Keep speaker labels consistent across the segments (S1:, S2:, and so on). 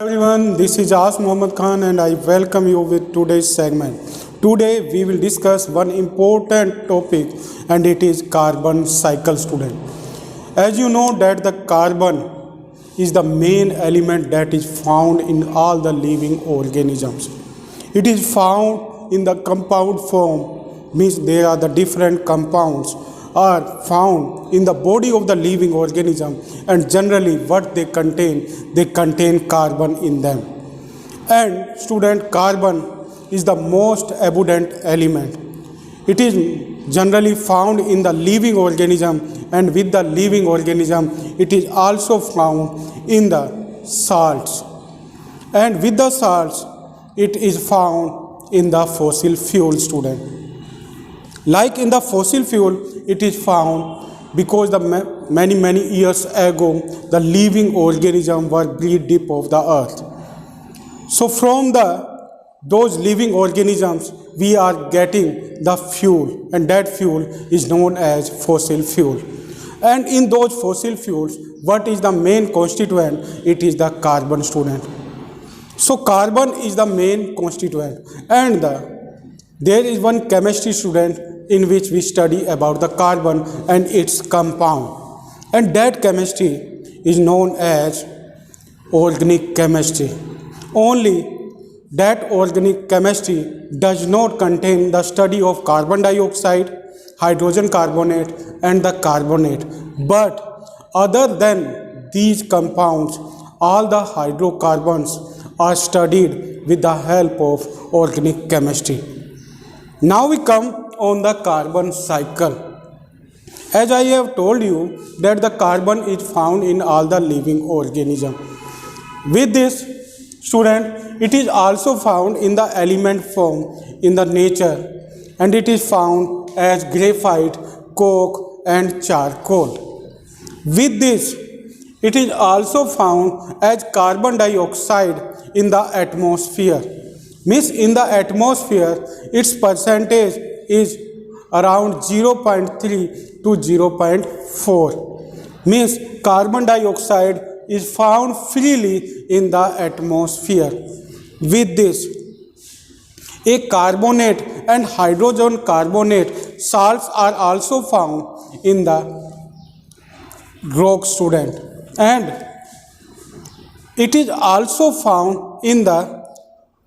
S1: Everyone, this is As Muhammad Khan and I welcome you with today's segment. Today we will discuss one important topic and it is carbon cycle student. As you know that the carbon is the main element that is found in all the living organisms. It is found in the compound form, means there are the different compounds are found in the body of the living organism, and generally what they contain carbon in them. And student, carbon is the most abundant element. It is generally found in the living organism, and with the living organism it is also found in the salts, and with the salts it is found in the fossil fuel student. Like in the fossil fuel, it is found because the many years ago the living organisms were breathed deep of the earth. So from those living organisms we are getting the fuel, and that fuel is known as fossil fuel. And in those fossil fuels, what is the main constituent? It is the carbon student. So carbon is the main constituent, and there is one chemistry student in which we study about the carbon and its compound, and that chemistry is known as organic chemistry. Only that organic chemistry does not contain the study of carbon dioxide, hydrogen carbonate and the carbonate, but other than these compounds all the hydrocarbons are studied with the help of organic chemistry. Now we come on the carbon cycle. As I have told you that the carbon is found in all the living organisms. With this, student, it is also found in the element form in the nature, and it is found as graphite, coke and charcoal. With this, it is also found as carbon dioxide in the atmosphere. Means in the atmosphere its percentage is around 0.3 to 0.4. Means carbon dioxide is found freely in the atmosphere. With this, a carbonate and hydrogen carbonate salts are also found in the rock student, and it is also found in the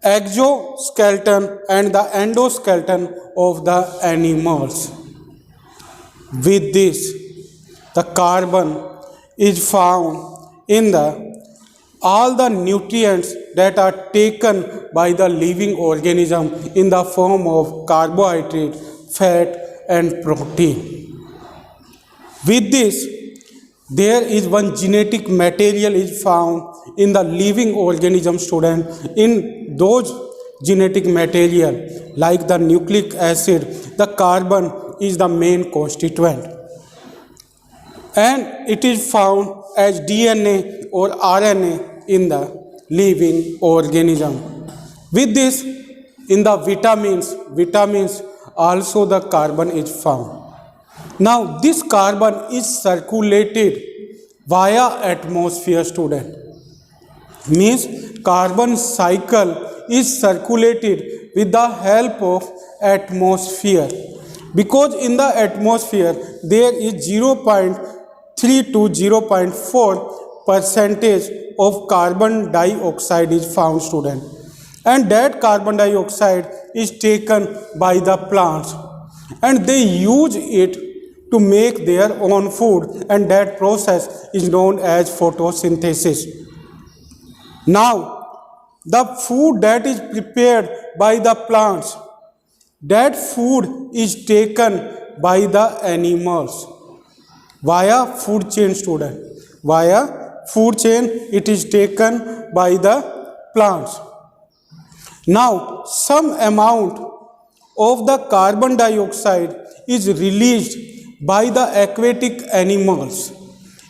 S1: exoskeleton and the endoskeleton of the animals. With this, the carbon is found in all the nutrients that are taken by the living organism in the form of carbohydrate, fat and protein. With this, there is one genetic material is found in the living organism student. In those genetic material like the nucleic acid, the carbon is the main constituent, and it is found as DNA or RNA in the living organism. With this, in the vitamins also the carbon is found. Now this carbon is circulated via atmosphere student. Means carbon cycle is circulated with the help of atmosphere, because in the atmosphere there is 0.3 to 0.4 percentage of carbon dioxide is found student, and that carbon dioxide is taken by the plants and they use it to make their own food, and that process is known as photosynthesis. Now the food that is prepared by the plants, that food is taken by the animals via food chain student. Via food chain it is taken by the plants. Now some amount of the carbon dioxide is released by the aquatic animals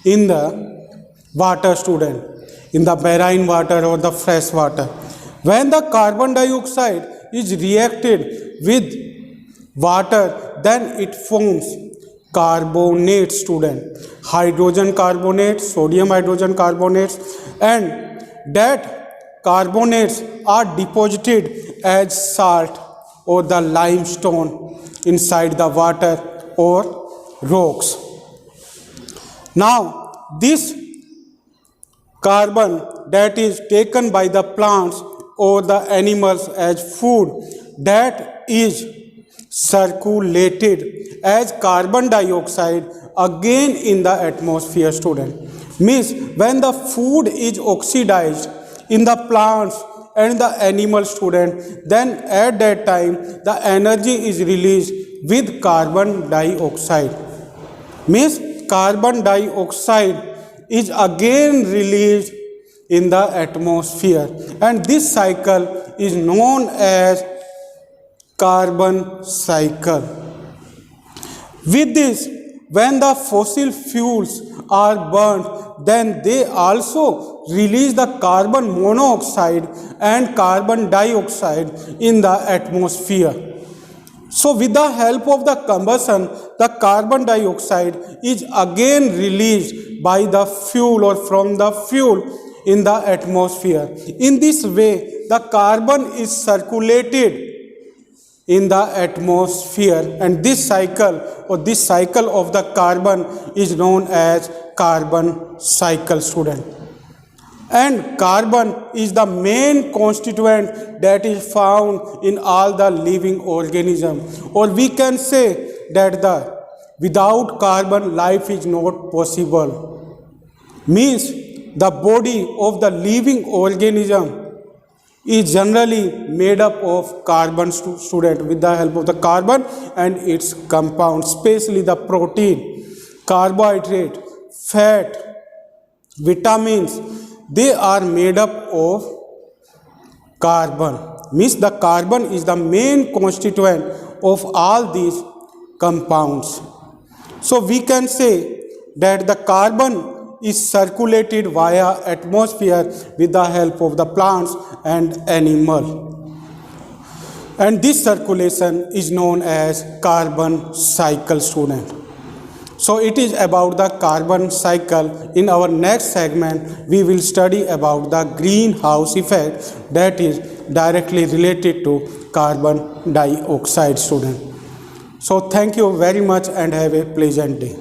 S1: in the water student, in the marine water or the fresh water. When the carbon dioxide is reacted with water, then it forms carbonate student, hydrogen carbonate, sodium hydrogen carbonates, and that carbonates are deposited as salt or the limestone inside the water or rocks. Now, this carbon that is taken by the plants or the animals as food, that is circulated as carbon dioxide again in the atmosphere, student. Means when the food is oxidized in the plants and the animal, student, then at that time the energy is released with carbon dioxide. Means carbon dioxide is again released in the atmosphere, and this cycle is known as carbon cycle. With this, when the fossil fuels are burned, then they also release the carbon monoxide and carbon dioxide in the atmosphere. So with the help of the combustion, the carbon dioxide is again released by the fuel or from the fuel in the atmosphere. In this way, the carbon is circulated in the atmosphere, and this cycle of the carbon is known as carbon cycle, student. And carbon is the main constituent that is found in all the living organisms, or we can say that without carbon life is not possible. Means the body of the living organism is generally made up of carbon, student. With the help of the carbon and its compounds, especially the protein, carbohydrate, fat, vitamins, they are made up of carbon. Means the carbon is the main constituent of all these compounds. So we can say that the carbon is circulated via atmosphere with the help of the plants and animal, and this circulation is known as carbon cycle, student. So it is about the carbon cycle. In our next segment we will study about the greenhouse effect that is directly related to carbon dioxide, student. So thank you very much and have a pleasant day.